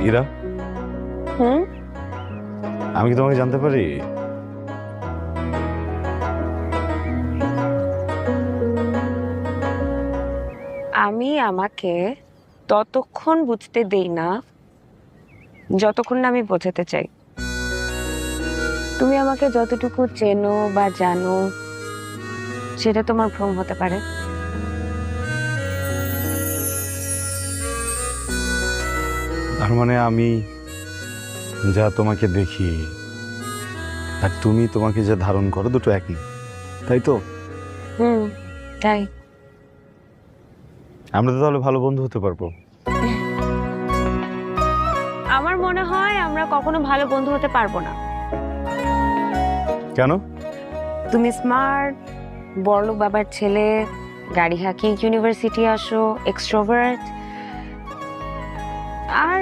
ইরা, হুম। আমি কি তোমাকে জানতে পারি? আমি আমাকে ততক্ষণ বুঝতে দেই না যতক্ষণ না আমি বোঝাতে চাই। তুমি আমাকে যতটুকু চেনো বা জানো সেটা তোমার ভ্রম হতে পারে। তার মানে আমি যা তোমাকে দেখি আর তুমি তোমাকে যা ধারণ করো দুটো একই, তাই তো? হুম, তাই। আমরা তো তাহলে ভালো বন্ধু হতে পারবো। আমার মনে হয় আমরা কখনো ভালো বন্ধু হতে পারবো না। কেন? তুমি স্মার্ট, বড়লোক বাবার ছেলে, গাড়ি হাঁকিয়ে ইউনিভার্সিটি আসো, এক্সট্রোভার্ট, আর